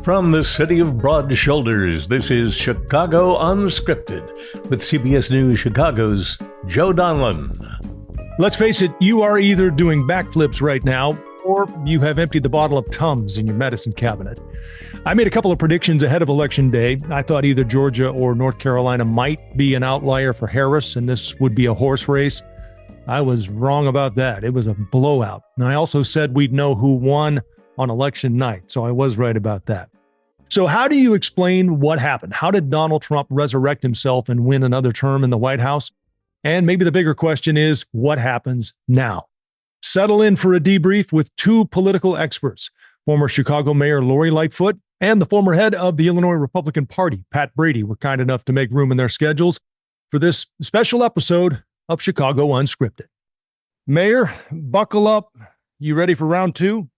From the city of broad shoulders, this is Chicago Unscripted with CBS News Chicago's Joe Donlon. Let's face it, you are either doing backflips right now or you have emptied the bottle of Tums in your medicine cabinet. I made a couple of predictions ahead of Election Day. I thought either Georgia or North Carolina might be an outlier for Harris, and this would be a horse race. I was wrong about that. It was a blowout. And I also said we'd know who won on election night, so I was right about that. So how do you explain what happened? How did Donald Trump resurrect himself and win another term in the White House? And maybe the bigger question is, what happens now? Settle in for a debrief with two political experts, former Chicago Mayor Lori Lightfoot and the former head of the Illinois Republican Party, Pat Brady, were kind enough to make room in their schedules for this special episode of Chicago Unscripted. Mayor, buckle up. You ready for round two?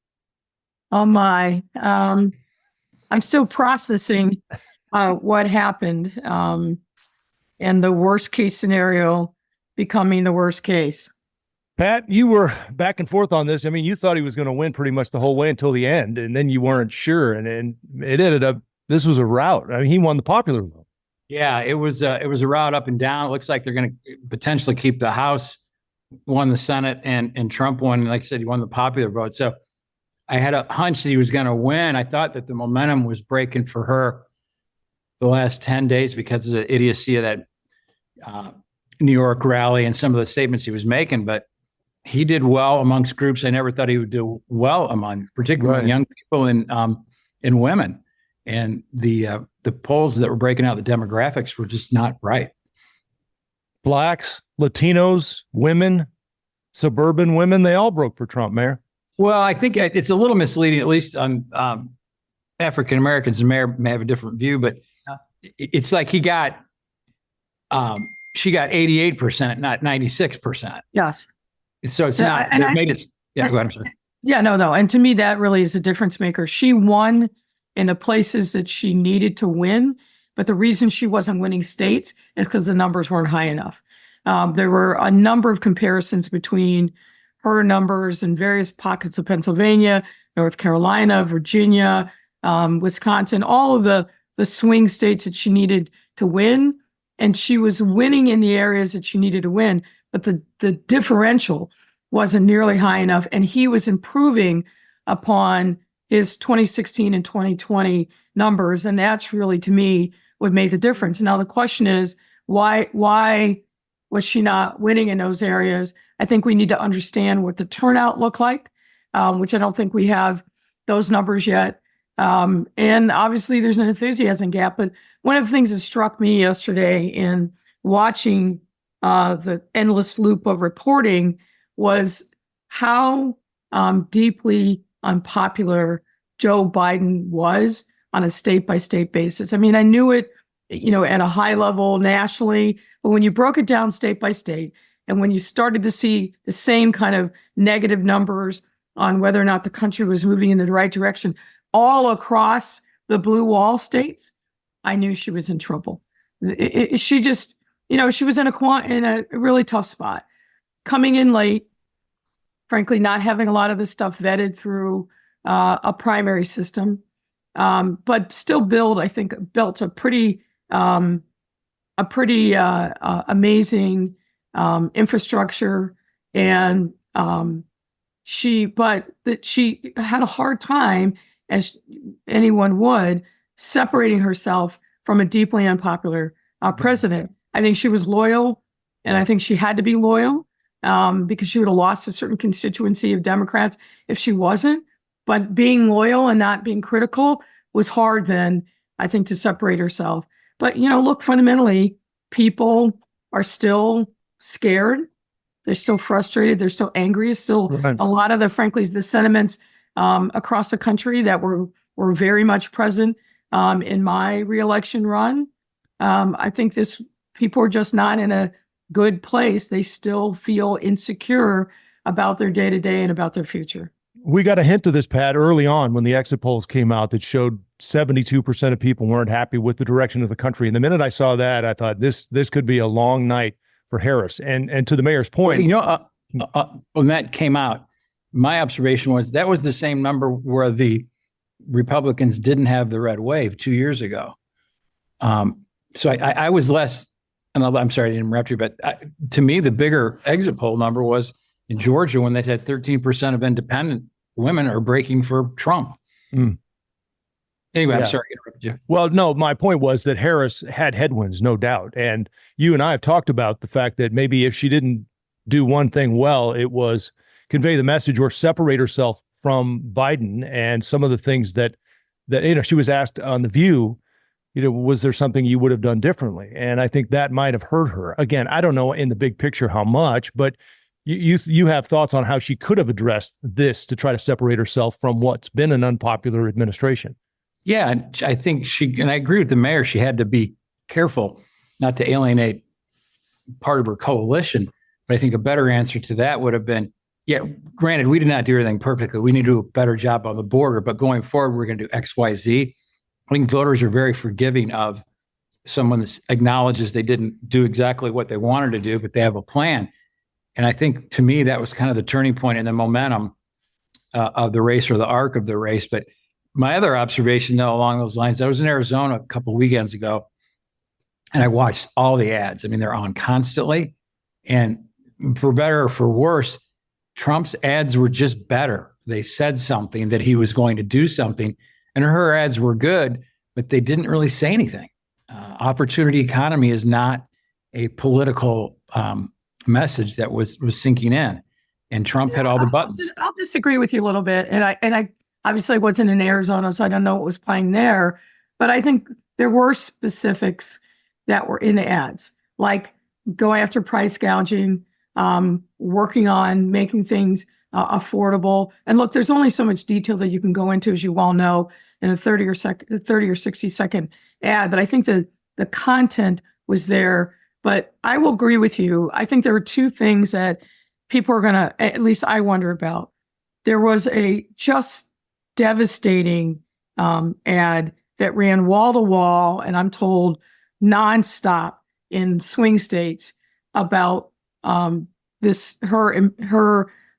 Oh my. I'm still processing what happened and the worst case scenario becoming the worst case. Pat, you were back and forth on this. I mean, you thought he was going to win pretty much the whole way until the end, and then you weren't sure. And it ended up, this was a rout. I mean, he won the popular vote. Yeah, it was a rout up and down. It looks like they're going to potentially keep the House, won the Senate, and Trump won. And like I said, he won the popular vote. So I had a hunch that he was going to win. I thought that the momentum was breaking for her the last 10 days because of the idiocy of that New York rally and some of the statements he was making. But he did well amongst groups I never thought he would do well among, particularly young people and women. And the polls that were breaking out, the demographics were just not right. Blacks, Latinos, women, suburban women, they all broke for Trump, Mayor. Well, I think it's a little misleading, at least on African Americans. The mayor may have a different view, but it's like she got 88%, not 96%. Yes. So it's not, and it made it, yeah, go ahead, I'm sorry. Yeah, no. And to me, that really is a difference maker. She won in the places that she needed to win, but the reason she wasn't winning states is because the numbers weren't high enough. There were a number of comparisons between her numbers in various pockets of Pennsylvania, North Carolina, Virginia, Wisconsin, all of the swing states that she needed to win. And she was winning in the areas that she needed to win, but the differential wasn't nearly high enough. And he was improving upon his 2016 and 2020 numbers. And that's really, to me, what made the difference. Now, the question is, why was she not winning in those areas? I think we need to understand what the turnout looked like, which I don't think we have those numbers yet. And obviously there's an enthusiasm gap. But one of the things that struck me yesterday in watching the endless loop of reporting was how deeply unpopular Joe Biden was on a state-by-state basis. I mean, I knew it, at a high level nationally, but when you broke it down state by state, and when you started to see the same kind of negative numbers on whether or not the country was moving in the right direction all across the blue wall states, I knew she was in trouble. She just, she was in a really tough spot. Coming in late, frankly, not having a lot of this stuff vetted through a primary system, but still built a pretty amazing infrastructure, and she had a hard time, as anyone would, separating herself from a deeply unpopular president. I think she was loyal, and I think she had to be loyal because she would have lost a certain constituency of Democrats if she wasn't. But being loyal and not being critical was hard then, I think, to separate herself. But, look, fundamentally, people are still scared. They're still frustrated. They're still angry. It's still a lot of the sentiments across the country that were very much present in my reelection run. I think people are just not in a good place. They still feel insecure about their day-to-day and about their future. We got a hint of this, Pat, early on when the exit polls came out that showed 72% of people weren't happy with the direction of the country. And the minute I saw that, I thought this could be a long night for Harris. And to the mayor's point, when that came out, my observation was that was the same number where the Republicans didn't have the red wave 2 years ago. So I was less, and I'm sorry to interrupt you, but to me, the bigger exit poll number was in Georgia when they said 13% of independent women are breaking for Trump. Mm. Anyway, Yeah. I'm sorry to interrupt you. Well, no, my point was that Harris had headwinds, no doubt. And you and I have talked about the fact that maybe if she didn't do one thing well, it was convey the message or separate herself from Biden and some of the things that she was asked on The View, was there something you would have done differently? And I think that might have hurt her. Again, I don't know in the big picture how much, but you have thoughts on how she could have addressed this to try to separate herself from what's been an unpopular administration. Yeah, and I think and I agree with the mayor, she had to be careful not to alienate part of her coalition. But I think a better answer to that would have been, yeah, granted, we did not do everything perfectly. We need to do a better job on the border, but going forward, we're going to do X, Y, Z. I think voters are very forgiving of someone that acknowledges they didn't do exactly what they wanted to do, but they have a plan. And I think, to me, that was kind of the turning point in the momentum of the race, or the arc of the race. But my other observation, though, along those lines, I was in Arizona a couple of weekends ago, and I watched all the ads. I mean, they're on constantly. And for better or for worse, Trump's ads were just better. They said something, that he was going to do something. And her ads were good, but they didn't really say anything. Opportunity economy is not a political message that was sinking in. And Trump had all the buttons. I'll disagree with you a little bit. And I obviously wasn't in Arizona, so I don't know what was playing there. But I think there were specifics that were in the ads, like go after price gouging, working on making things affordable. And look, there's only so much detail that you can go into, as you all know, in a 30 or 60-second ad. But I think the content was there. But I will agree with you. I think there were two things that people are going to, at least I wonder about. There was a just devastating ad that ran wall to wall, and I'm told nonstop in swing states about her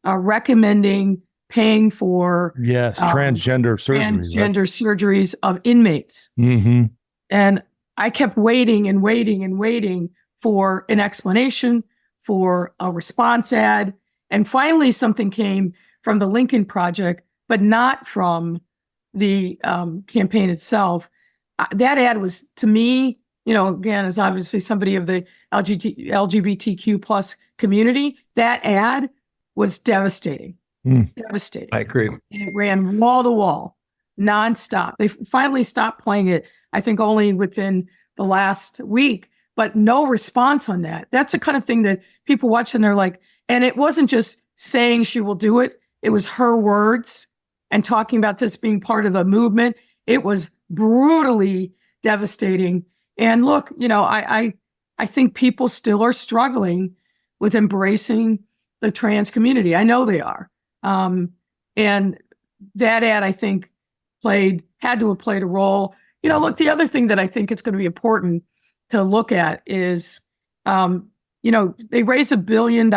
recommending paying for transgender surgeries of inmates. Mm-hmm. And I kept waiting and waiting and waiting for an explanation, for a response ad. And finally, something came from the Lincoln Project, but not from the campaign itself. That ad was, to me, again, as obviously somebody of the LGBTQ plus community, that ad was devastating. Devastating. I agree. And it ran wall to wall, nonstop. They finally stopped playing it, I think, only within the last week, but no response on that. That's the kind of thing that people watch and they're like, and it wasn't just saying she will do it. It was her words and talking about this being part of the movement. It was brutally devastating. And look, I think people still are struggling with embracing the trans community. I know they are. And that ad, I think, had to have played a role. Look, the other thing that I think it's going to be important to look at is, they raised $1 billion,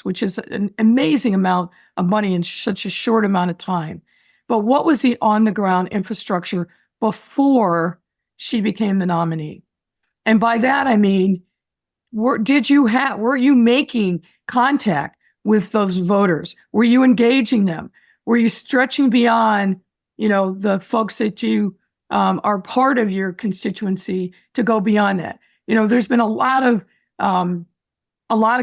which is an amazing amount of money in such a short amount of time. But what was the on-the-ground infrastructure before she became the nominee? And by that, I mean, were you making contact with those voters? Were you engaging them? Were you stretching beyond, the folks that you are part of your constituency to go beyond that? There's been a lot of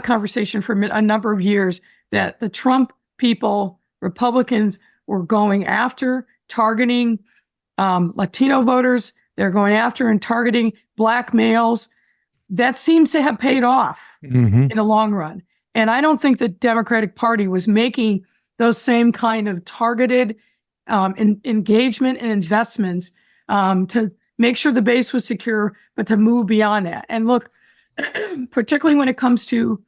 conversation for a number of years that the Trump people, Republicans, were going after, targeting Latino voters. They're going after and targeting Black males. That seems to have paid off in the long run. And I don't think the Democratic Party was making those same kind of targeted engagement and investments to make sure the base was secure, but to move beyond that. And look, particularly when it comes to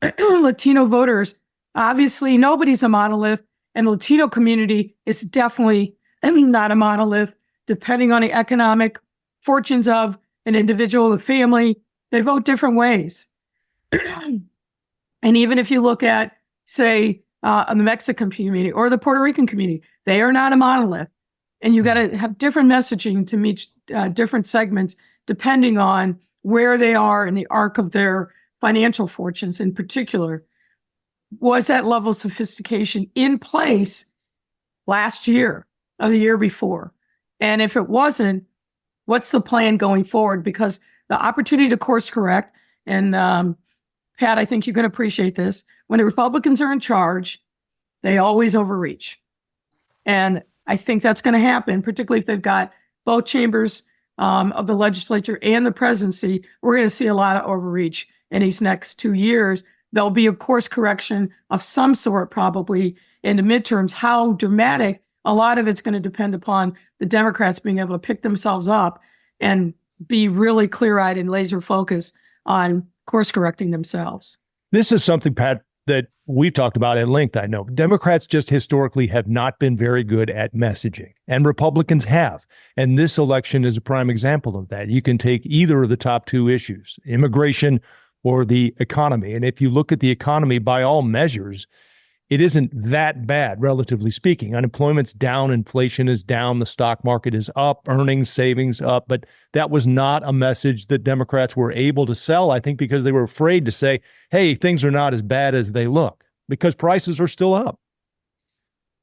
Latino voters, obviously nobody's a monolith, and the Latino community is definitely not a monolith. Depending on the economic fortunes of an individual, the family, they vote different ways. And even if you look at, say, the Mexican community or the Puerto Rican community. They are not a monolith. And you got to have different messaging to meet different segments depending on where they are in the arc of their financial fortunes. In particular, was that level of sophistication in place last year or the year before? And if it wasn't, what's the plan going forward? Because the opportunity to course correct, and Pat, I think you can appreciate this, when the Republicans are in charge, they always overreach. And I think that's going to happen, particularly if they've got both chambers of the legislature and the presidency. We're going to see a lot of overreach in these next 2 years. There'll be a course correction of some sort probably in the midterms. How dramatic, a lot of it's going to depend upon the Democrats being able to pick themselves up and be really clear-eyed and laser focused on course correcting themselves. This is something, Pat, that we've talked about at length. I know Democrats just historically have not been very good at messaging, and Republicans have. And this election is a prime example of that. You can take either of the top two issues, immigration or the economy. And if you look at the economy, by all measures, it isn't that bad, relatively speaking. Unemployment's down, inflation is down, the stock market is up, earnings, savings up. But that was not a message that Democrats were able to sell, I think, because they were afraid to say, hey, things are not as bad as they look, because prices are still up.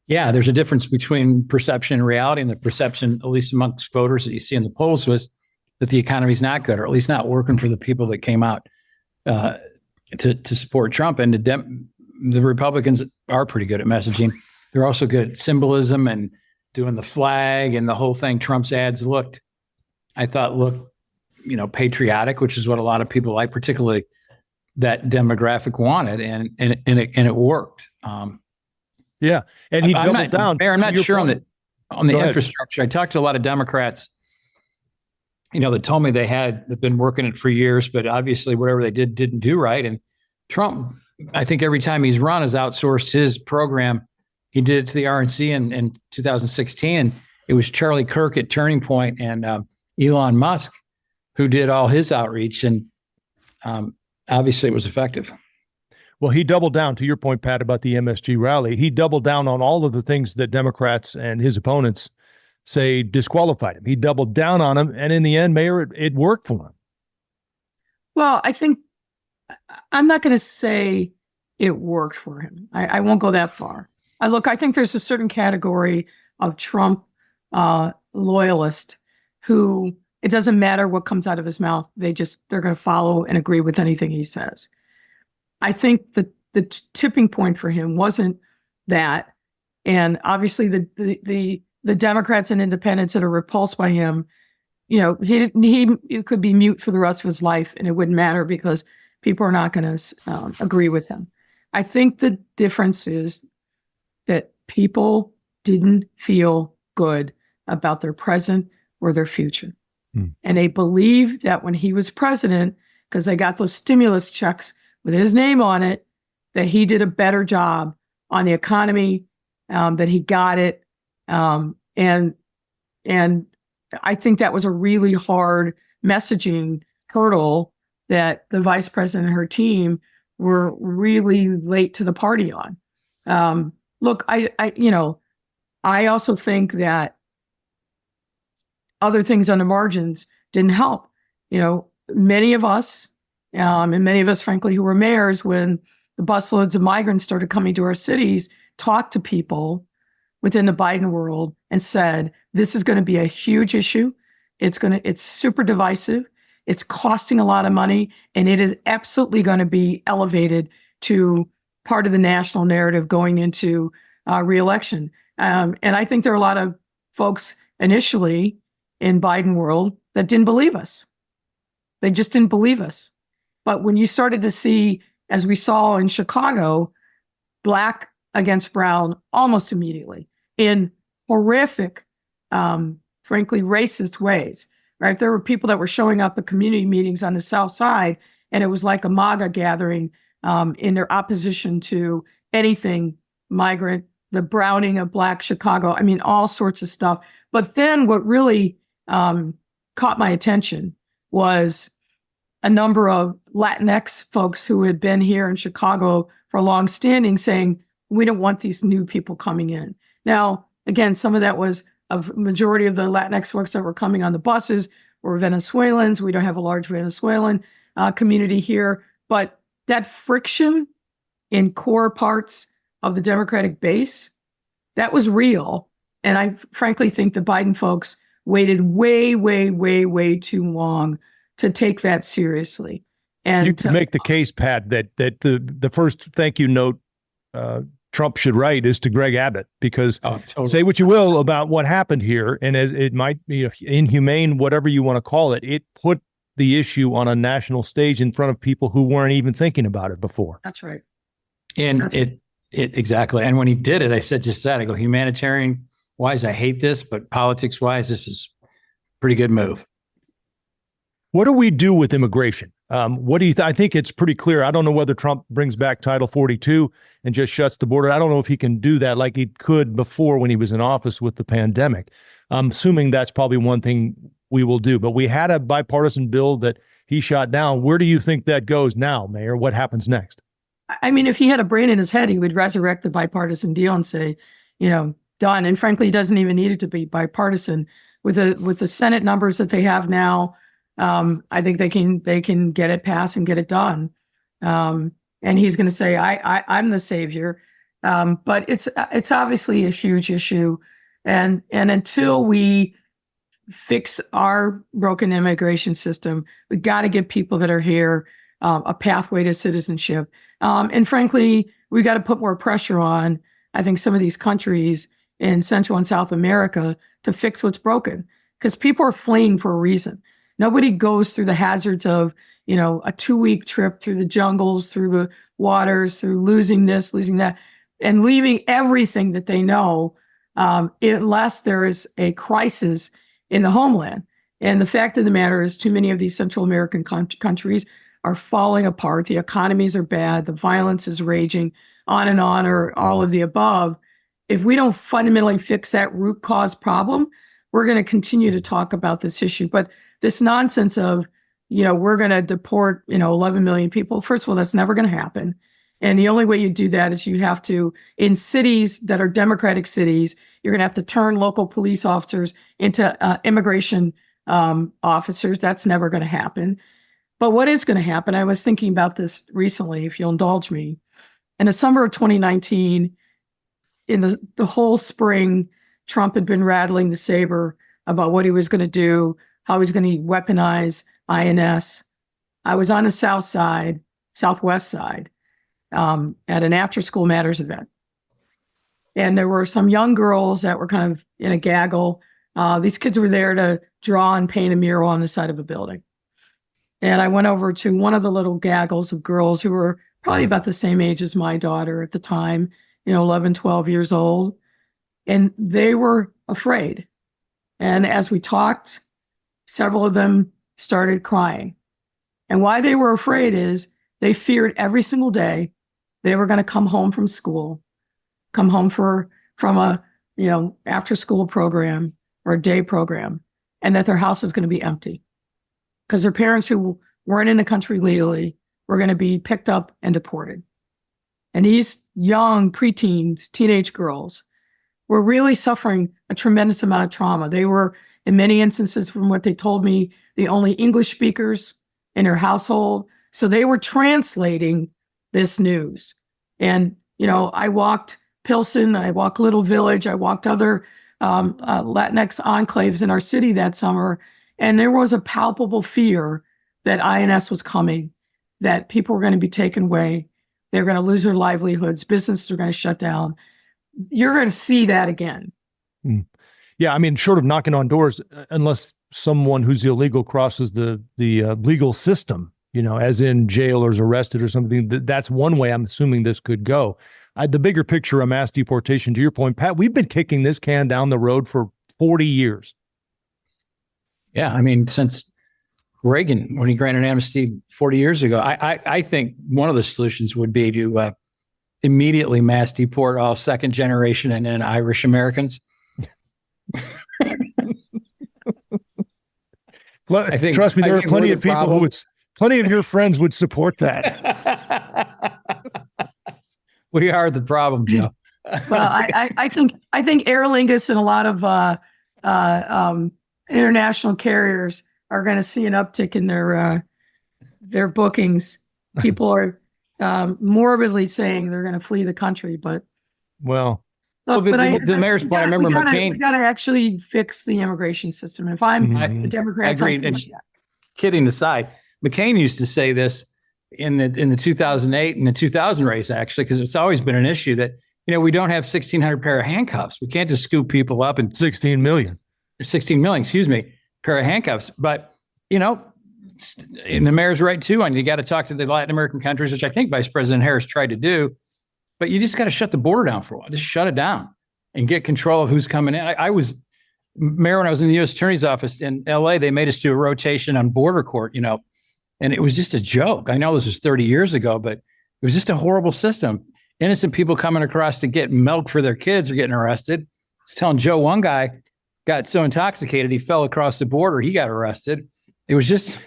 Yeah, there's a difference between perception and reality, and the perception, at least amongst voters that you see in the polls, was that the economy's not good, or at least not working for the people that came out to support Trump. And the Republicans are pretty good at messaging. They're also good at symbolism and doing the flag and the whole thing. Trump's ads looked patriotic, which is what a lot of people like, particularly that demographic wanted, and it worked. Yeah, and he doubled down. Mayor, I'm not sure on the infrastructure. I talked to a lot of Democrats, that told me they've been working it for years, but obviously whatever they didn't do right. And Trump, I think every time he's run, has outsourced his program. He did it to the RNC in 2016, and it was Charlie Kirk at Turning Point and Elon Musk who did all his outreach, and obviously it was effective. Well, he doubled down, to your point, Pat, about the MSG rally. He doubled down on all of the things that Democrats and his opponents say disqualified him. He doubled down on them, and in the end, Mayor, it worked for him. Well, I think I'm not going to say it worked for him. I won't go that far. I think there's a certain category of Trump loyalist who it doesn't matter what comes out of his mouth. They're going to follow and agree with anything he says. I think the tipping point for him wasn't that. And obviously the Democrats and independents that are repulsed by him, he could be mute for the rest of his life and it wouldn't matter because people are not going to agree with him. I think the difference is that people didn't feel good about their present or their future. And they believe that when he was president, because they got those stimulus checks with his name on it, that he did a better job on the economy, that he got it. And I think that was a really hard messaging hurdle that the vice president and her team were really late to the party on. Look, I also think that other things on the margins didn't help. Many of us, and many of us, frankly, who were mayors when the busloads of migrants started coming to our cities, talked to people within the Biden world and said, this is going to be a huge issue. It's super divisive. It's costing a lot of money, and it is absolutely going to be elevated to part of the national narrative going into reelection. And I think there are a lot of folks initially in Biden world that didn't believe us. They just didn't believe us. But when you started to see, as we saw in Chicago, black against brown almost immediately in horrific, frankly, racist ways, right? There were people that were showing up at community meetings on the South Side, and it was like a MAGA gathering in their opposition to anything migrant, the browning of black Chicago. I mean, all sorts of stuff. But then what really caught my attention was a number of Latinx folks who had been here in Chicago for long standing saying, we don't want these new people coming in. Now, again, some of that was a majority of the Latinx folks that were coming on the buses were Venezuelans. We don't have a large Venezuelan community here, but that friction in core parts of the Democratic base, that was real. And I frankly think the Biden folks waited way too long to take that seriously. And you can make the case, Pat, that the first thank you note Trump should write is to Greg Abbott, because totally. Say what you will about what happened here, and it might be inhumane, whatever you want to call it. It put the issue on a national stage in front of people who weren't even thinking about it before. That's right. And it exactly. And when he did it, I said just that. I go, humanitarian wise, I hate this, but politics wise, this is a pretty good move. What do we do with immigration? What do you I think it's pretty clear. I don't know whether Trump brings back Title 42 and just shuts the border. I don't know if he can do that like he could before when he was in office with the pandemic. I'm assuming that's probably one thing we will do. But we had a bipartisan bill that he shot down. Where do you think that goes now, Mayor? What happens next? I mean, if he had a brain in his head, he would resurrect the bipartisan deal and say, done. And frankly, he doesn't even need it to be bipartisan. With the Senate numbers that they have now, I think they can get it passed and get it done. And he's going to say, I'm the savior. But it's obviously a huge issue. And until we fix our broken immigration system, we got to give people that are here a pathway to citizenship. And frankly, we got to put more pressure on, I think, some of these countries in Central and South America to fix what's broken, because people are fleeing for a reason. Nobody goes through the hazards of, a 2-week trip through the jungles, through the waters, through losing this, losing that, and leaving everything that they know, unless there is a crisis in the homeland. And the fact of the matter is, too many of these Central American countries are falling apart. The economies are bad. The violence is raging, on, or all of the above. If we don't fundamentally fix that root cause problem, we're going to continue to talk about this issue. But this nonsense of, we're going to deport, 11 million people. First of all, that's never going to happen. And the only way you do that is you have to, in cities that are Democratic cities, you're going to have to turn local police officers into immigration officers. That's never going to happen. But what is going to happen? I was thinking about this recently, if you'll indulge me. In the summer of 2019, in the whole spring, Trump had been rattling the saber about what he was going to do, how he was going to weaponize INS. I was on the southwest side, at an after-school matters event. And there were some young girls that were kind of in a gaggle. These kids were there to draw and paint a mural on the side of a building. And I went over to one of the little gaggles of girls who were probably about the same age as my daughter at the time, 11, 12 years old. And they were afraid. And as we talked, several of them started crying. And why they were afraid is they feared every single day they were going to come home from school, come home from a, after school program or a day program, and that their house is going to be empty because their parents who weren't in the country legally were going to be picked up and deported. And these young preteens, teenage girls, were really suffering a tremendous amount of trauma. They were, in many instances, from what they told me, the only English speakers in their household. So they were translating this news. And, I walked Pilsen, I walked Little Village, I walked other Latinx enclaves in our city that summer. And there was a palpable fear that INS was coming, that people were going to be taken away. They were going to lose their livelihoods. Businesses are going to shut down. You're going to see that again. Yeah, I mean, short of knocking on doors, unless someone who's illegal crosses the legal system, as in jail or is arrested or something, that's one way I'm assuming this could go. The bigger picture of mass deportation, to your point, Pat, we've been kicking this can down the road for 40 years. Yeah, I mean, since Reagan, when he granted amnesty 40 years ago, I think one of the solutions would be to immediately mass deport all second generation and then Irish Americans. Trust me, there are plenty of people plenty of your friends would support that. We are the problem, Joe. Well, I think Aer Lingus and a lot of international carriers are going to see an uptick in their bookings. People are morbidly saying they're going to flee the country, but well, to the mayor's point, I remember McCain. We got to actually fix the immigration system. If I'm the Democrats, I agree. Kidding aside, McCain used to say this in the 2008 and the 2000 race, actually, because it's always been an issue that, we don't have 1,600 pair of handcuffs. We can't just scoop people up and 16 million, excuse me, pair of handcuffs. But, and the mayor's right too. And you got to talk to the Latin American countries, which I think Vice President Harris tried to do. But you just got to shut the border down for a while. Just shut it down and get control of who's coming in. I was mayor when I was in the U.S. Attorney's Office in L.A. They made us do a rotation on border court, and it was just a joke. I know this was 30 years ago, but it was just a horrible system. Innocent people coming across to get milk for their kids are getting arrested. I was telling Joe, one guy got so intoxicated he fell across the border. He got arrested. It was just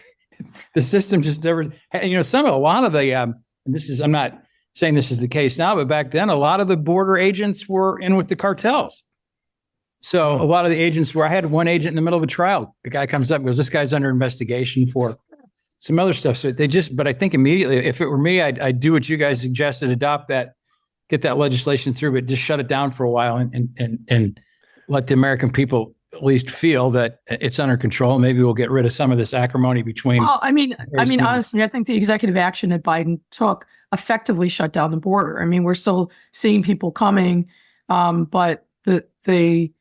the system just never. A lot of the and this is, I'm not saying this is the case now, but back then a lot of the border agents were in with the cartels. So a lot of the agents I had one agent in the middle of a trial. The guy comes up and goes, "This guy's under investigation for some other stuff." So but I think immediately, if it were me, I'd do what you guys suggested, adopt that, get that legislation through, but just shut it down for a while and let the American people at least feel that it's under control. Maybe we'll get rid of some of this acrimony between. Well, honestly, I think the executive action that Biden took effectively shut down the border. I mean, we're still seeing people coming, but we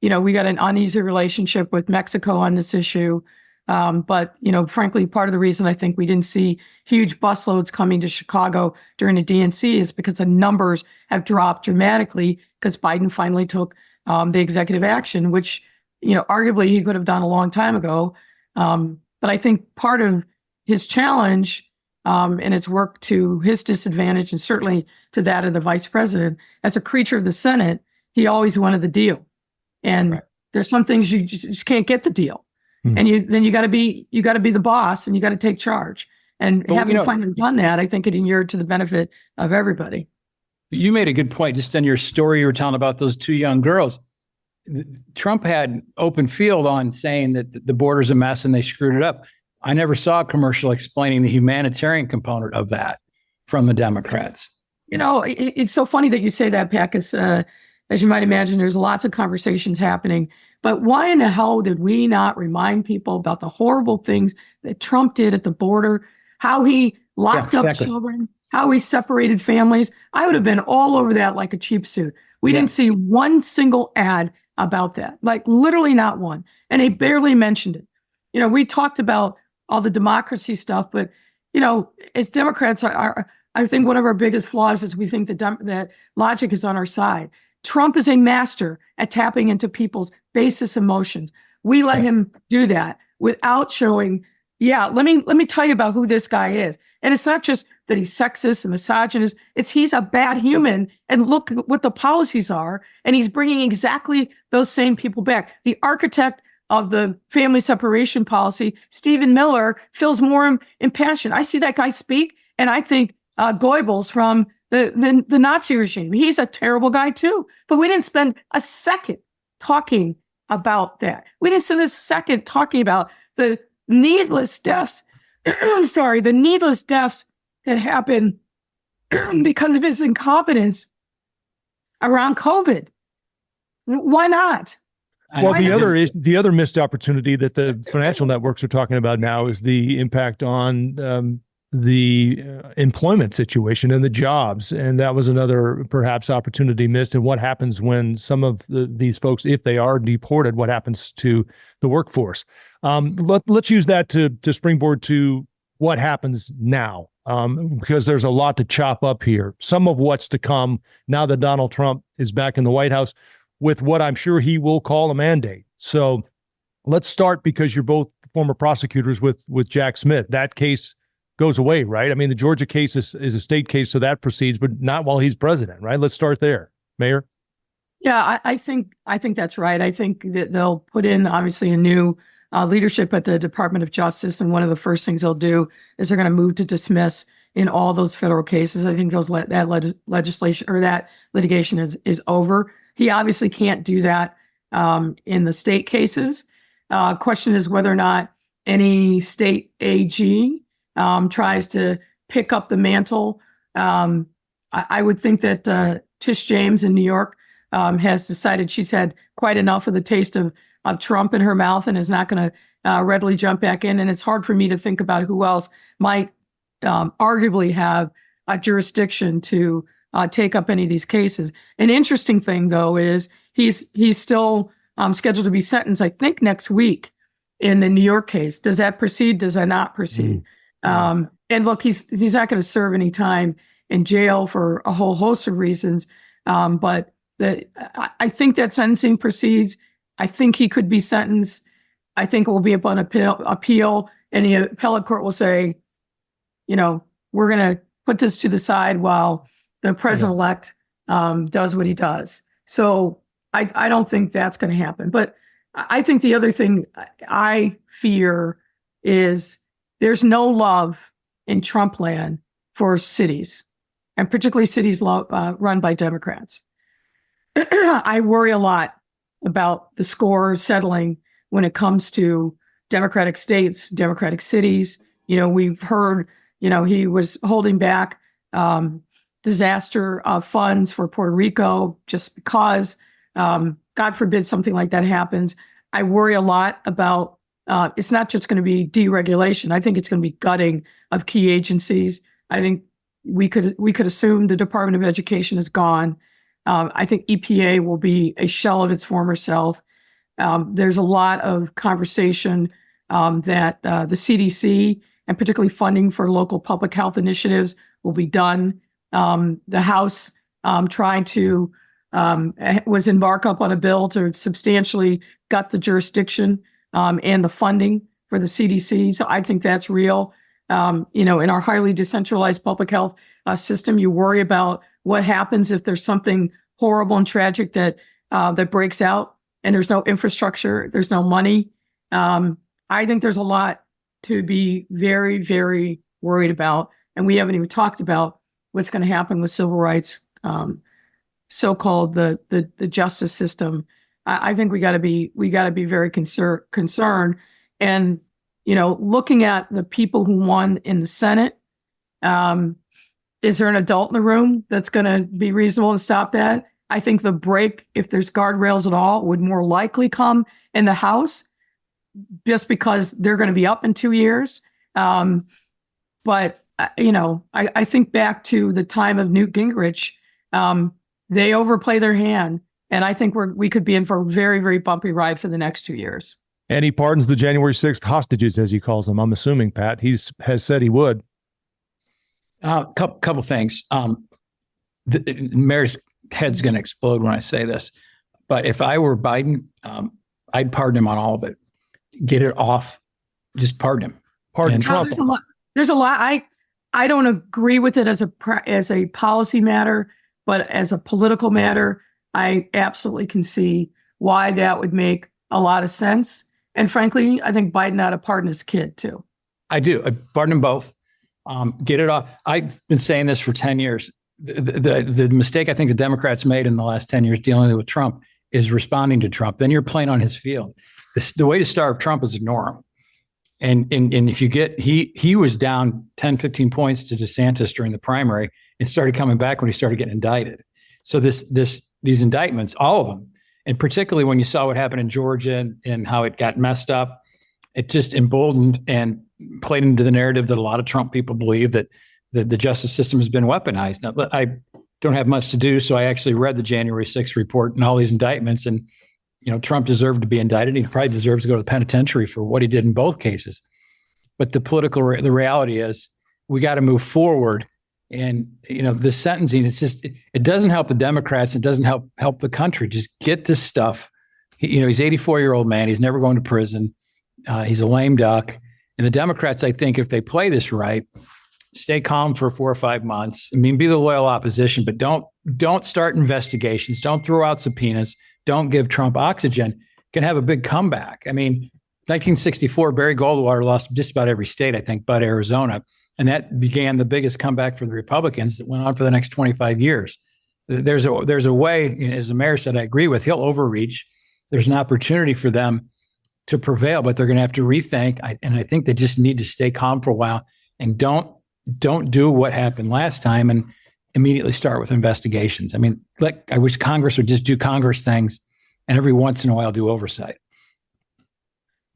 got an uneasy relationship with Mexico on this issue. But frankly, part of the reason I think we didn't see huge busloads coming to Chicago during the DNC is because the numbers have dropped dramatically because Biden finally took the executive action, which, arguably he could have done a long time ago. But I think part of his challenge, and it's worked to his disadvantage and certainly to that of the vice president, as a creature of the Senate, he always wanted the deal. And there's some things you just can't get the deal. And you got to be the boss and you got to take charge. And having finally done that, I think it inured to the benefit of everybody. You made a good point just on your story you were telling about those two young girls. Trump had open field on saying that the border's a mess and they screwed it up. I never saw a commercial explaining the humanitarian component of that from the Democrats. It's so funny that you say that, Pat, because as you might imagine, there's lots of conversations happening. But why in the hell did we not remind people about the horrible things that Trump did at the border, how he locked up children, how he separated families? I would have been all over that like a cheap suit. We didn't see one single ad about that, like literally not one. And they barely mentioned it. We talked about all the democracy stuff, but, as Democrats, I think one of our biggest flaws is we think that logic is on our side. Trump is a master at tapping into people's basis emotions. We let him do that without showing, let me tell you about who this guy is. And it's not just that he's sexist and misogynist. He's a bad human. And look at what the policies are. And he's bringing exactly those same people back. The architect of the family separation policy, Stephen Miller, feels more impassioned. I see that guy speak, and I think Goebbels from the Nazi regime. He's a terrible guy too. But we didn't spend a second talking about that. We didn't spend a second talking about the needless deaths. The needless deaths that happened because of his incompetence around COVID. Why not? Well, the other missed opportunity that the financial networks are talking about now is the impact on the employment situation and the jobs. And that was another perhaps opportunity missed. And what happens when some of these folks, if they are deported, what happens to the workforce? Let's use that to springboard to what happens now, because there's a lot to chop up here. Some of what's to come now that Donald Trump is back in the White House with what I'm sure he will call a mandate. So let's start, because you're both former prosecutors, with Jack Smith. That case goes away, right? I mean, the Georgia case is a state case, so that proceeds, but not while he's president, right? Let's start there, Mayor. Yeah, I think that's right. I think that they'll put in obviously a new leadership at the Department of Justice, and one of the first things they'll do is they're going to move to dismiss in all those federal cases. I think legislation or that litigation is over. He obviously can't do that in the state cases. Question is whether or not any state AG tries to pick up the mantle. I would think that Tish James in New York has decided she's had quite enough of the taste of Trump in her mouth and is not going to readily jump back in. And it's hard for me to think about who else might arguably have a jurisdiction to take up any of these cases. An interesting thing, though, is he's still scheduled to be sentenced, I think, next week in the New York case. Does that proceed? Does that not proceed? And look, he's not going to serve any time in jail for a whole host of reasons. But I think that sentencing proceeds. I think he could be sentenced. I think it will be upon appeal, and the appellate court will say, we're going to put this to the side while the president-elect does what he does. So I don't think that's going to happen. But I think the other thing I fear is there's no love in Trump land for cities, and particularly cities run by Democrats. I worry a lot about the score settling when it comes to Democratic states, Democratic cities. We've heard, he was holding back disaster funds for Puerto Rico just because, God forbid, something like that happens. I worry a lot about, it's not just going to be deregulation. I think it's going to be gutting of key agencies. I think we could assume the Department of Education is gone. I think EPA will be a shell of its former self. There's a lot of conversation that the CDC and particularly funding for local public health initiatives will be done. The House was embark up on a bill to substantially gut the jurisdiction and the funding for the CDC. So I think that's real. In our highly decentralized public health system, you worry about what happens if there's something horrible and tragic that breaks out and there's no infrastructure, there's no money. I think there's a lot to be very, very worried about. And we haven't even talked about what's going to happen with civil rights, so-called the justice system. I think we got to be very concerned. And looking at the people who won in the Senate, is there an adult in the room that's going to be reasonable to stop that? I think the break, if there's guardrails at all, would more likely come in the House, just because they're going to be up in 2 years. But I think back to the time of Newt Gingrich. They overplay their hand, and I think we could be in for a very, very bumpy ride for the next 2 years. And he pardons the January 6th hostages, as he calls them. I'm assuming, Pat, has said he would. Couple things. Mayor's head's going to explode when I say this, but if I were Biden, I'd pardon him on all of it. Get it off. Just pardon him. Pardon Trump. There's a lot. I don't agree with it as a policy matter, but as a political matter, I absolutely can see why that would make a lot of sense. And frankly, I think Biden ought to pardon his kid too. I do. I pardon them both. Get it off. I've been saying this for 10 years. The mistake I think the Democrats made in the last 10 years dealing with Trump is responding to Trump. Then you're playing on his field. The way to starve Trump is ignore him. And if you get, he was down 10, 15 points to DeSantis during the primary and started coming back when he started getting indicted. So these indictments, all of them, and particularly when you saw what happened in Georgia and how it got messed up, it just emboldened and played into the narrative that a lot of Trump people believe that the justice system has been weaponized. Now, I don't have much to do, so I actually read the January 6th report and all these indictments, and Trump deserved to be indicted. He probably deserves to go to the penitentiary for what he did in both cases. But the reality is we got to move forward. And, the sentencing, it doesn't help the Democrats. It doesn't help the country. Just get this stuff. He's 84-year-old man. He's never going to prison. He's a lame duck. And the Democrats, I think, if they play this right, stay calm for 4 or 5 months. Be the loyal opposition, but don't start investigations. Don't throw out subpoenas. Don't give Trump oxygen. Can have a big comeback. 1964, Barry Goldwater lost just about every state, I think, but Arizona. And that began the biggest comeback for the Republicans that went on for the next 25 years. There's a way, as the mayor said, I agree with, he'll overreach. There's an opportunity for them to prevail, but they're going to have to rethink. And I think they just need to stay calm for a while and don't do what happened last time and immediately start with investigations. I mean, I wish Congress would just do Congress things and every once in a while do oversight.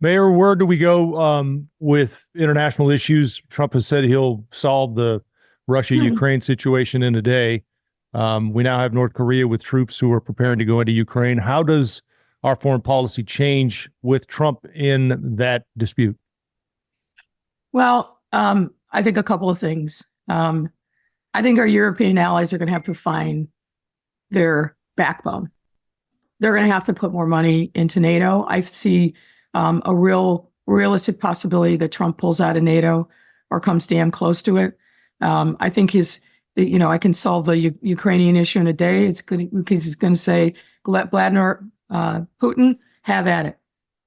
Mayor, where do we go with international issues? Trump has said he'll solve the Russia-Ukraine situation in a day. We now have North Korea with troops who are preparing to go into Ukraine. How does our foreign policy change with Trump in that dispute? Well, I think a couple of things. I think our European allies are going to have to find their backbone. They're going to have to put more money into NATO. I see a realistic possibility that Trump pulls out of NATO or comes damn close to it. I think I can solve the Ukrainian issue in a day. It's good because he's going to say, Vladimir Putin, have at it.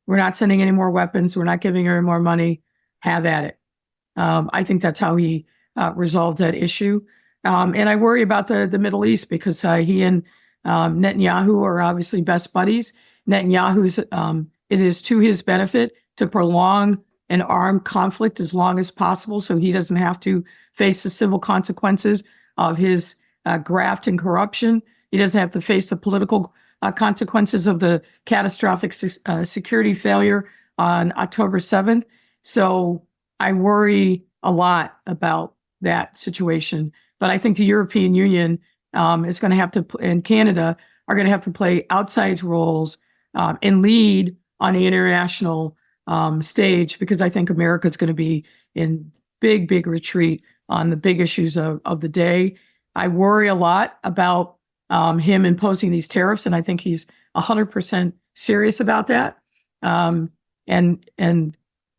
We're not sending any more weapons. We're not giving her any more money. Have at it. I think that's how he resolved that issue. And I worry about the Middle East because he and Netanyahu are obviously best buddies. Netanyahu's it is to his benefit to prolong an armed conflict as long as possible so he doesn't have to face the civil consequences of his graft and corruption. He doesn't have to face the political consequences of the catastrophic security failure on October 7th. So I worry a lot about that situation. But I think the European Union is going to have to, and Canada are going to have to play outsized roles and lead on the international stage, because I think America is going to be in big retreat on the big issues of the day. I worry a lot about him imposing these tariffs, and I think he's 100% serious about that. And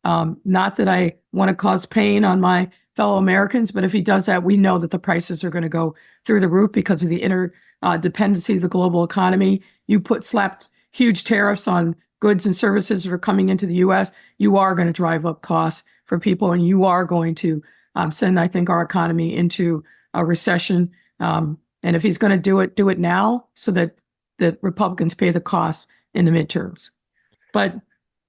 not that I want to cause pain on my fellow Americans, but if he does that, we know that the prices are going to go through the roof because of the interdependency of the global economy. You slapped huge tariffs on goods and services that are coming into the U.S., you are going to drive up costs for people, and you are going to send, I think, our economy into a recession. And if he's going to do it now so that the Republicans pay the costs in the midterms. But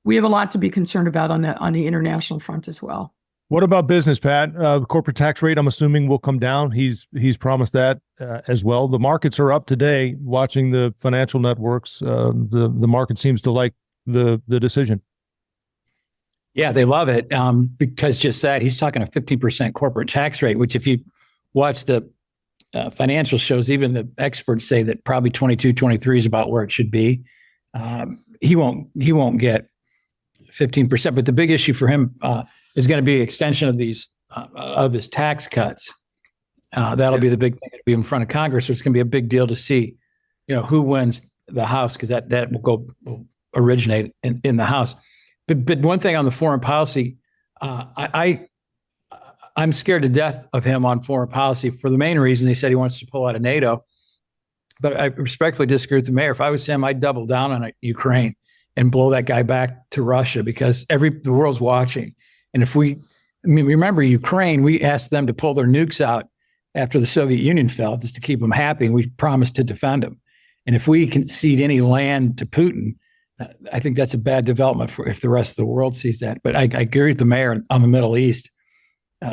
we have a lot to be concerned about on the international front as well. What about business, Pat? The corporate tax rate, I'm assuming, will come down. He's promised that as well. The markets are up today. Watching the financial networks, the market seems to like the decision. Yeah, they love it because just that he's talking a 15% corporate tax rate, which if you watch the financial shows, even the experts say that probably 22, 23 is about where it should be. He won't get 15%, but the big issue for him is going to be extension of these of his tax cuts. That'll be the big thing to be in front of Congress. So it's going to be a big deal to see, who wins the House, because that will originate in the House. But one thing on the foreign policy, I'm scared to death of him on foreign policy for the main reason he said he wants to pull out of NATO. But I respectfully disagree with the mayor. If I was him, I'd double down on Ukraine and blow that guy back to Russia, because the world's watching. And remember Ukraine, we asked them to pull their nukes out after the Soviet Union fell just to keep them happy. And we promised to defend them. And if we concede any land to Putin, I think that's a bad development for if the rest of the world sees that. But I agree with the mayor on the Middle East.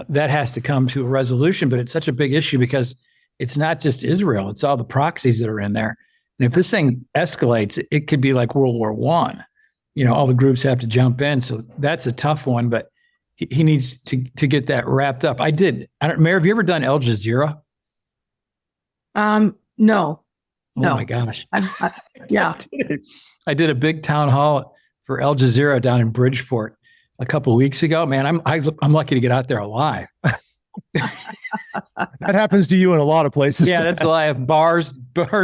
That has to come to a resolution, but it's such a big issue because it's not just Israel, it's all the proxies that are in there. And if this thing escalates, it could be like World War I. All the groups have to jump in. So that's a tough one, but he needs to get that wrapped up. Mayor, have you ever done Al Jazeera? No. Oh my gosh. Yeah. I did a big town hall for Al Jazeera down in Bridgeport a couple of weeks ago. Man, I'm lucky to get out there alive. That happens to you in a lot of places. Yeah, that's why I have bars,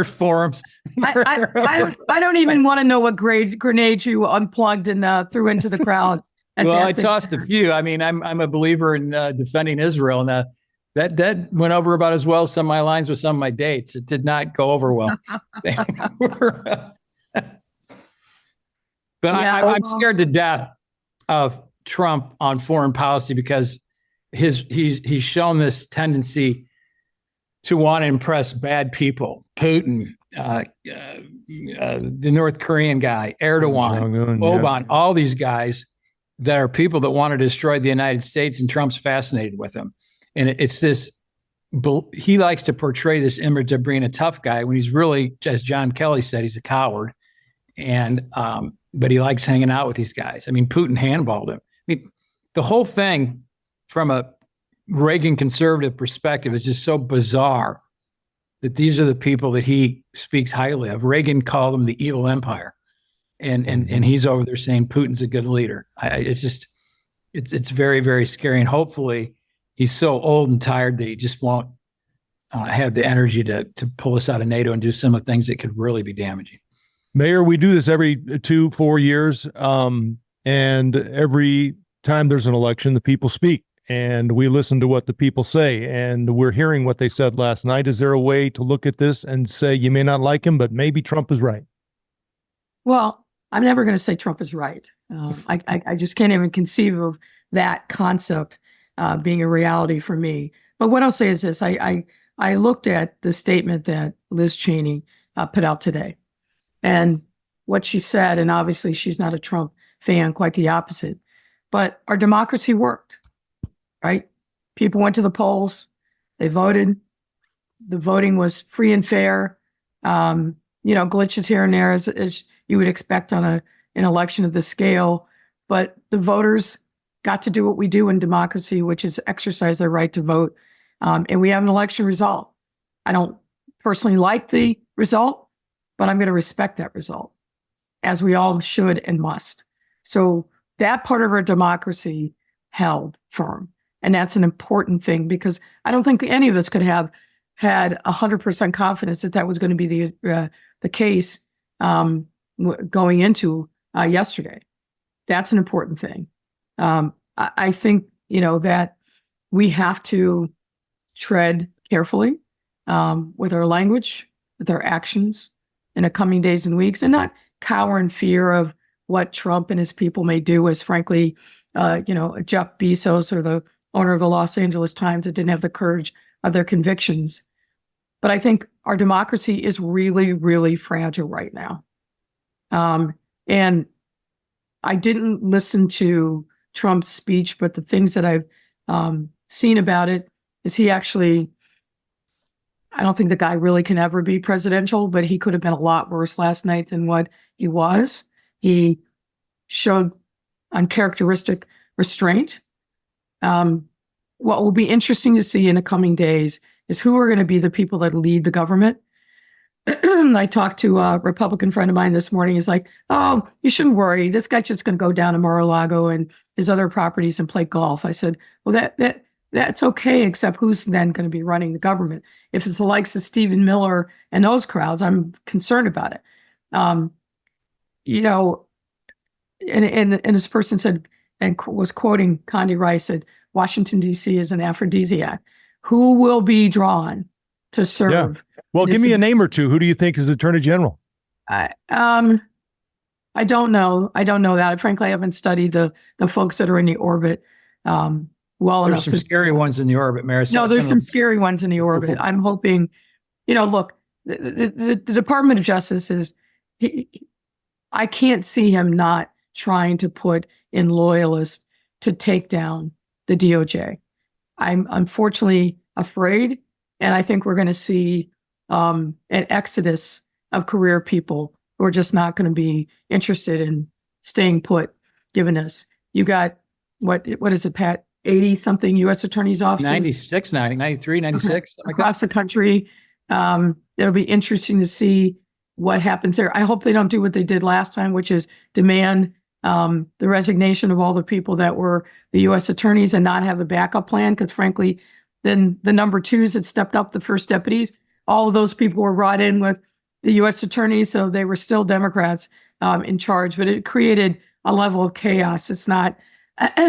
forums. I don't even want to know what grenades you unplugged and threw into the crowd. Well, I tossed a few. I mean, I'm a believer in defending Israel, and that went over about as well as some of my lines with some of my dates. It did not go over well. But I'm scared to death of Trump on foreign policy because he's shown this tendency to want to impress bad people. Putin, the North Korean guy, Erdogan, Oban, all these guys that are people that want to destroy the United States, and Trump's fascinated with them. And it's this, he likes to portray this image of being a tough guy when he's really, as John Kelly said, he's a coward. And, but he likes hanging out with these guys. I mean, Putin handballed him. I mean, the whole thing from a Reagan conservative perspective is just so bizarre that these are the people that he speaks highly of. Reagan called them the evil empire. And he's over there saying Putin's a good leader. It's very, very scary. And hopefully he's so old and tired that he just won't have the energy to pull us out of NATO and do some of the things that could really be damaging. Mayor, we do this every 2-4 years. And every time there's an election, the people speak and we listen to what the people say. And we're hearing what they said last night. Is there a way to look at this and say, you may not like him, but maybe Trump is right? Well, I'm never going to say Trump is right. I just can't even conceive of that concept being a reality for me. But what I'll say is this. I looked at the statement that Liz Cheney put out today and what she said, and obviously she's not a Trump fan, quite the opposite. But our democracy worked, right? People went to the polls. They voted. The voting was free and fair. Glitches here and there as you would expect on an election of this scale. But the voters got to do what we do in democracy, which is exercise their right to vote. And we have an election result. I don't personally like the result, but I'm going to respect that result, as we all should and must. So that part of our democracy held firm. And that's an important thing, because I don't think any of us could have had 100% confidence that that was going to be the case going into yesterday. That's an important thing. I think, that we have to tread carefully with our language, with our actions in the coming days and weeks, and not cower in fear of what Trump and his people may do, as frankly, Jeff Bezos or the owner of the Los Angeles Times that didn't have the courage of their convictions. But I think our democracy is really, really fragile right now. And I didn't listen to Trump's speech, but the things that I've seen about it is he actually, I don't think the guy really can ever be presidential, but he could have been a lot worse last night than what he was. He showed uncharacteristic restraint. What will be interesting to see in the coming days is who are going to be the people that lead the government. I talked to a Republican friend of mine this morning. He's like, oh, you shouldn't worry. This guy's just going to go down to Mar-a-Lago and his other properties and play golf. I said, well, that's okay, except who's then going to be running the government? If it's the likes of Stephen Miller and those crowds, I'm concerned about it. And this person said, and was quoting Condi Rice, said, Washington, D.C. is an aphrodisiac. Who will be drawn to serve? Yeah. Well, give me a name or two. Who do you think is Attorney General? I don't know. I don't know that. Frankly, I haven't studied the folks that are in the orbit well enough. There's some scary ones in the orbit, Marisol. No, there's some scary ones in the orbit. I'm hoping, look, the Department of Justice is, I can't see him not trying to put in loyalists to take down the DOJ. I'm unfortunately afraid, and I think we're going to see an exodus of career people who are just not going to be interested in staying put, given this. You got, what is it, Pat? 80-something U.S. attorneys' offices? 96, 90, 93, 96. Okay. Across the country. It'll be interesting to see what happens there. I hope they don't do what they did last time, which is demand the resignation of all the people that were the U.S. attorneys and not have a backup plan, because frankly, then the number twos that stepped up, the first deputies, all of those people were brought in with the U.S. attorneys, so they were still Democrats in charge, but it created a level of chaos. It's not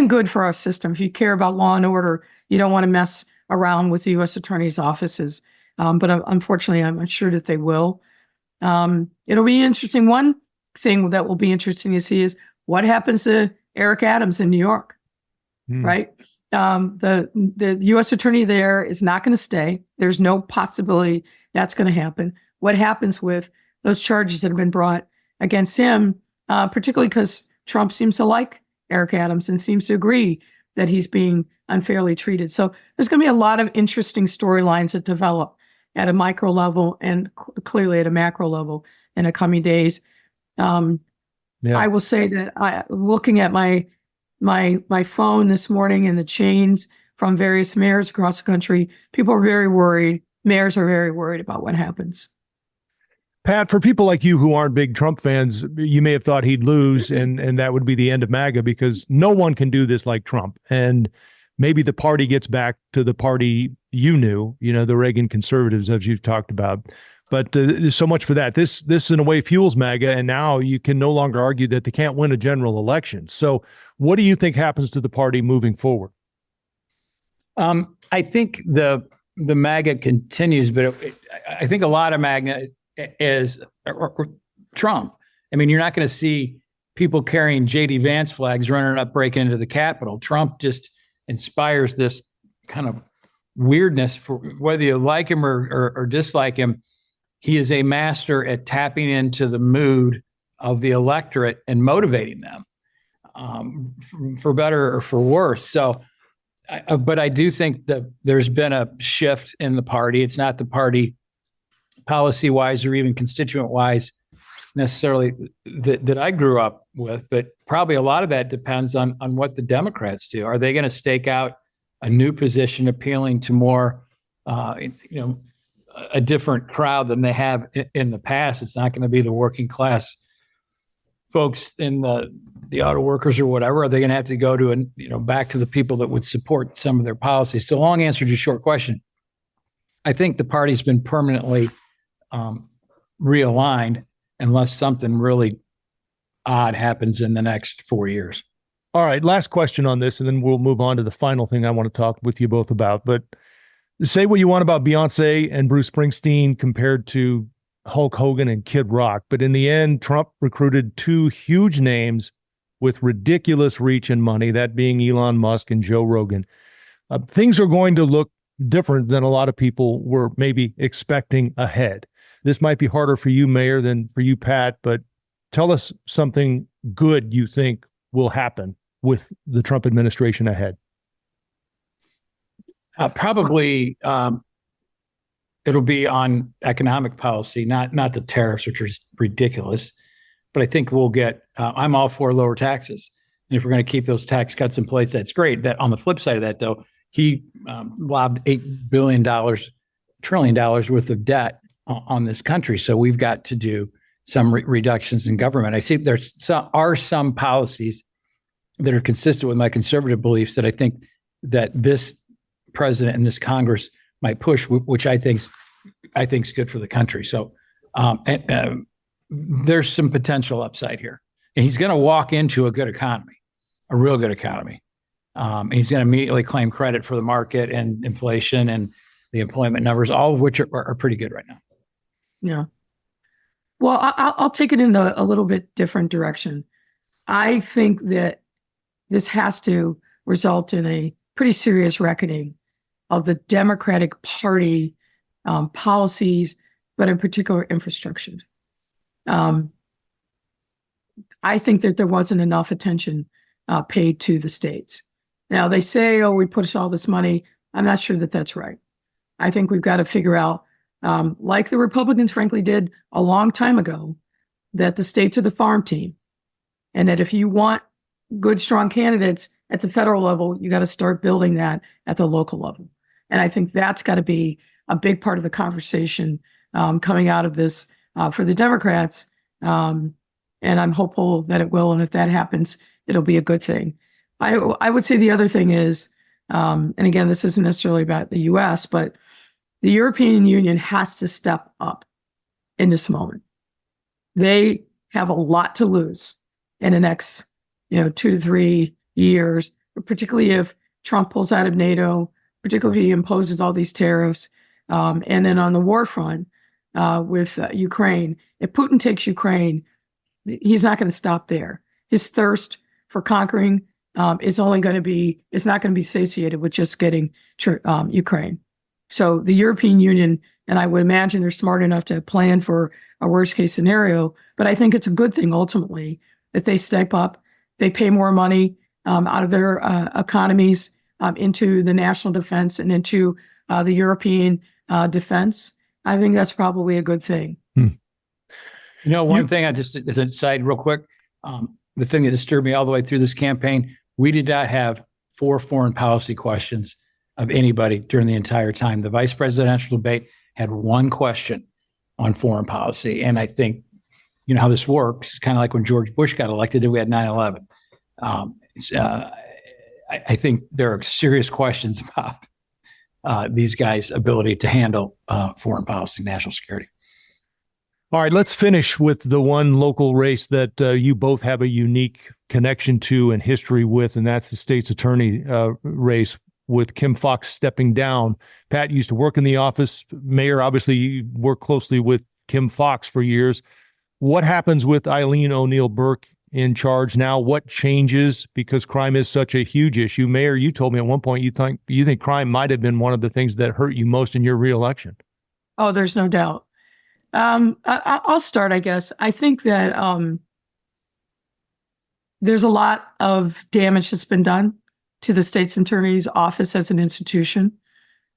good for our system. If you care about law and order, you don't want to mess around with the U.S. attorney's offices. But unfortunately, I'm sure that they will. It'll be interesting. One thing that will be interesting to see is what happens to Eric Adams in New York, right? The U.S. attorney there is not going to stay. There's no possibility that's going to happen. What happens with those charges that have been brought against him, particularly because Trump seems to like Eric Adams and seems to agree that he's being unfairly treated. So there's going to be a lot of interesting storylines that develop at a micro level and clearly at a macro level in the coming days. I will say that looking at my phone this morning and the chains from various mayors across the country, people are very worried. Mayors are very worried about what happens. Pat, for people like you who aren't big Trump fans, you may have thought he'd lose and that would be the end of MAGA because no one can do this like Trump. And maybe the party gets back to the party you knew, the Reagan conservatives, as you've talked about. But there's so much for that. This in a way fuels MAGA, and now you can no longer argue that they can't win a general election. So what do you think happens to the party moving forward? I think the MAGA continues, but I think a lot of MAGA is Trump. I mean, you're not going to see people carrying J.D. Vance flags running up, breaking into the Capitol. Trump just inspires this kind of weirdness for whether you like him or dislike him. He is a master at tapping into the mood of the electorate and motivating them for better or for worse. So, but I do think that there's been a shift in the party. It's not the party policy-wise or even constituent-wise necessarily that I grew up with, but probably a lot of that depends on what the Democrats do. Are they going to stake out a new position appealing to more, a different crowd than they have in the past? It's not going to be the working class folks in the auto workers or whatever. Are they going to have to go to back to the people that would support some of their policies? So long answer to your short question. I think the party's been permanently realigned unless something really odd happens in the next 4 years. All right, last question on this, and then we'll move on to the final thing I want to talk with you both about. But say what you want about Beyonce and Bruce Springsteen compared to Hulk Hogan and Kid Rock, but in the end, Trump recruited two huge names with ridiculous reach and money, that being Elon Musk and Joe Rogan. Things are going to look different than a lot of people were maybe expecting ahead. This might be harder for you, Mayor, than for you, Pat, but tell us something good you think will happen with the Trump administration ahead. Probably it'll be on economic policy, not the tariffs, which are just ridiculous. But I think we'll get, I'm all for lower taxes. And if we're going to keep those tax cuts in place, that's great. That on the flip side of that, though, he lobbed $8 billion, $1 trillion worth of debt on this country. So we've got to do some reductions in government. I see there's some policies that are consistent with my conservative beliefs that I think that this president and this Congress might push, which I think's good for the country. So there's some potential upside here, and he's going to walk into a good economy, a real good economy. And he's going to immediately claim credit for the market and inflation and the employment numbers, all of which are pretty good right now. Yeah. Well, I'll take it in a little bit different direction. I think that this has to result in a pretty serious reckoning of the Democratic Party policies, but in particular infrastructure. I think that there wasn't enough attention paid to the states. Now, they say, we put all this money. I'm not sure that that's right. I think we've got to figure out, like the Republicans frankly did a long time ago, that the states are the farm team. And that if you want good, strong candidates at the federal level, you got to start building that at the local level. And I think that's got to be a big part of the conversation coming out of this for the Democrats. And I'm hopeful that it will. And if that happens, it'll be a good thing. I would say the other thing is, and again, this isn't necessarily about the U.S., but the European Union has to step up in this moment. They have a lot to lose in the next, 2 to 3 years, particularly if Trump pulls out of NATO, particularly if he imposes all these tariffs. And then on the war front with Ukraine, if Putin takes Ukraine, he's not going to stop there. His thirst for conquering it's not going to be satiated with just getting Ukraine. So the European Union, and I would imagine they're smart enough to plan for a worst case scenario, but I think it's a good thing ultimately that they step up, they pay more money out of their economies into the national defense and into the European defense. I think that's probably a good thing. One thing I just, as an aside real quick, the thing that disturbed me all the way through this campaign, we did not have 4 foreign policy questions of anybody during the entire time. The vice presidential debate had 1 question on foreign policy. And I think, you know how this works. It's kind of like when George Bush got elected and we had 9/11. I think there are serious questions about these guys' ability to handle foreign policy, national security. All right, let's finish with the one local race that you both have a unique connection to and history with, and that's the state's attorney race with Kim Foxx stepping down. Pat used to work in the office. Mayor, obviously, you worked closely with Kim Foxx for years. What happens with Eileen O'Neill Burke in charge now? What changes? Because crime is such a huge issue. Mayor, you told me at one point you think crime might have been one of the things that hurt you most in your reelection. Oh, there's no doubt. I'll start, I guess. I think that there's a lot of damage that's been done to the state's attorney's office as an institution.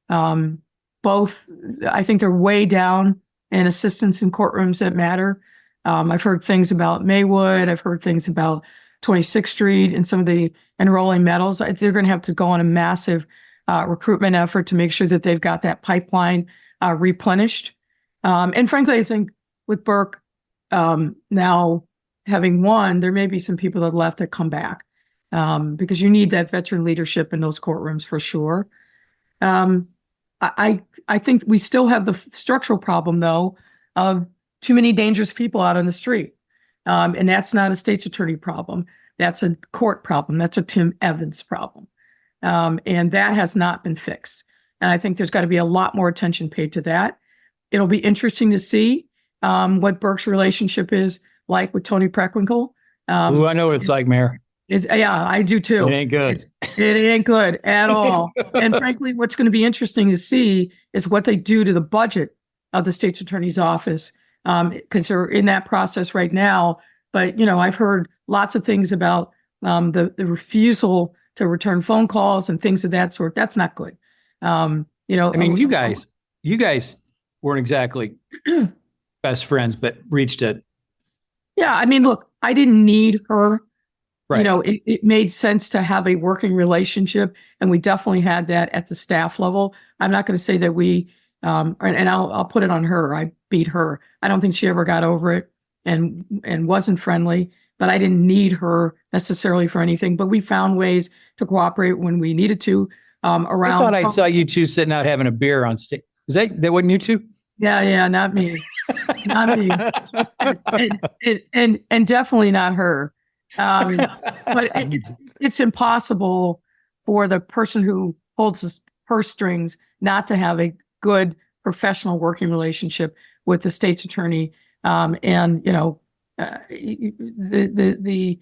Both, I think they're way down in assistants in courtrooms that matter. I've heard things about Maywood. I've heard things about 26th Street and some of the enrolling medals. They're going to have to go on a massive recruitment effort to make sure that they've got that pipeline replenished. And frankly, I think with Burke now having won, there may be some people that left that come back because you need that veteran leadership in those courtrooms for sure. I think we still have the structural problem, though, of too many dangerous people out on the street. And that's not a state's attorney problem. That's a court problem. That's a Tim Evans problem. And that has not been fixed. And I think there's got to be a lot more attention paid to that. It'll be interesting to see what Burke's relationship is like with Tony Preckwinkle. I know what it's like, Mayor. Yeah, I do too. It ain't good. It ain't good at all. And frankly, what's going to be interesting to see is what they do to the budget of the state's attorney's office, because they're in that process right now. But, I've heard lots of things about the refusal to return phone calls and things of that sort. That's not good. You guys weren't exactly best friends, but reached it. Yeah. Look, I didn't need her. Right. It made sense to have a working relationship, and we definitely had that at the staff level. I'm not going to say that we, and I'll put it on her. I beat her. I don't think she ever got over it and wasn't friendly, but I didn't need her necessarily for anything. But we found ways to cooperate when we needed to. Around. I thought I saw you two sitting out having a beer on stage. Was that wasn't you two? Yeah, not me, not me, and definitely not her. But it's impossible for the person who holds the purse strings not to have a good professional working relationship with the state's attorney. The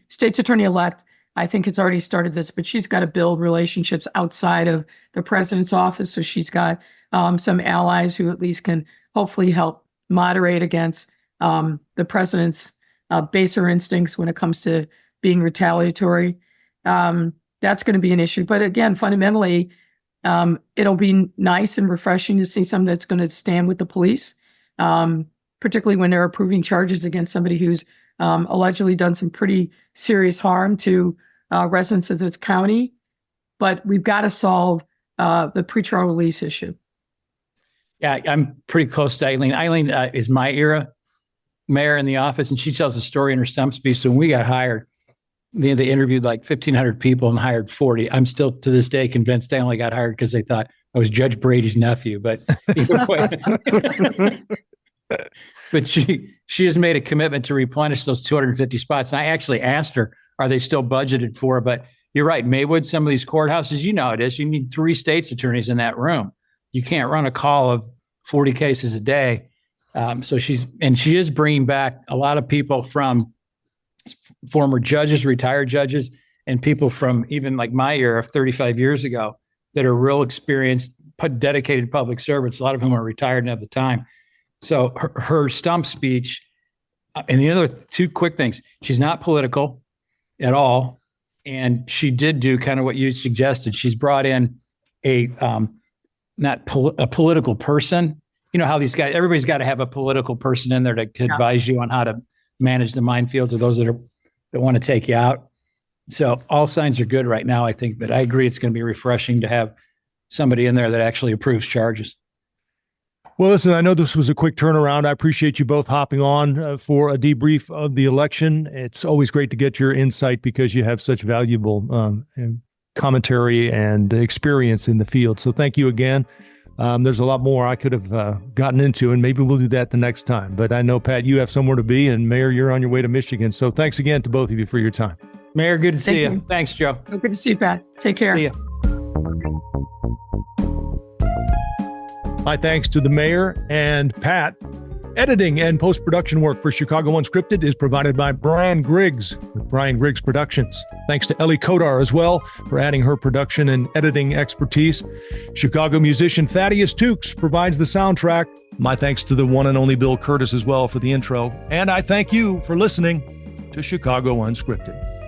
state's attorney elect, I think it's already started this, but she's got to build relationships outside of the president's office. So she's got some allies who at least can hopefully help moderate against the president's baser instincts when it comes to being retaliatory. That's going to be an issue. But again, fundamentally, it'll be nice and refreshing to see something that's going to stand with the police, particularly when they're approving charges against somebody who's allegedly done some pretty serious harm to residents of this county. But we've got to solve the pretrial release issue. Yeah, I'm pretty close to Eileen. Eileen is my era mayor in the office, and she tells a story in her stump speech. So when we got hired, they interviewed like 1,500 people and hired 40. I'm still to this day convinced I only got hired because they thought I was Judge Brady's nephew. But but she has made a commitment to replenish those 250 spots. And I actually asked her, are they still budgeted for? But you're right, Maywood, some of these courthouses, you know it is. You need 3 state's attorneys in that room. You can't run a call of 40 cases a day. So she is bringing back a lot of people from former judges, retired judges, and people from even like my era, 35 years ago, that are real experienced, dedicated public servants, a lot of whom are retired and have the time. So her stump speech, and the other two quick things, she's not political at all. And she did do kind of what you suggested. She's brought in a political person. You know how these guys, everybody's got to have a political person in there to advise you on how to manage the minefields, or those that want to take you out. So all signs are good right now, I think. But I agree, it's going to be refreshing to have somebody in there that actually approves charges. Well, listen, I know this was a quick turnaround. I appreciate you both hopping on for a debrief of the election. It's always great to get your insight because you have such valuable commentary and experience in the field. So thank you again. There's a lot more I could have gotten into, and maybe we'll do that the next time. But I know, Pat, you have somewhere to be, and Mayor, you're on your way to Michigan. So thanks again to both of you for your time. Mayor, good to see you. Thanks, Joe. Good to see you, Pat. Take care. See you. My thanks to the mayor and Pat. Editing and post-production work for Chicago Unscripted is provided by Brian Griggs with Brian Griggs Productions. Thanks to Ellie Kodar as well for adding her production and editing expertise. Chicago musician Thaddeus Tukes provides the soundtrack. My thanks to the one and only Bill Curtis as well for the intro. And I thank you for listening to Chicago Unscripted.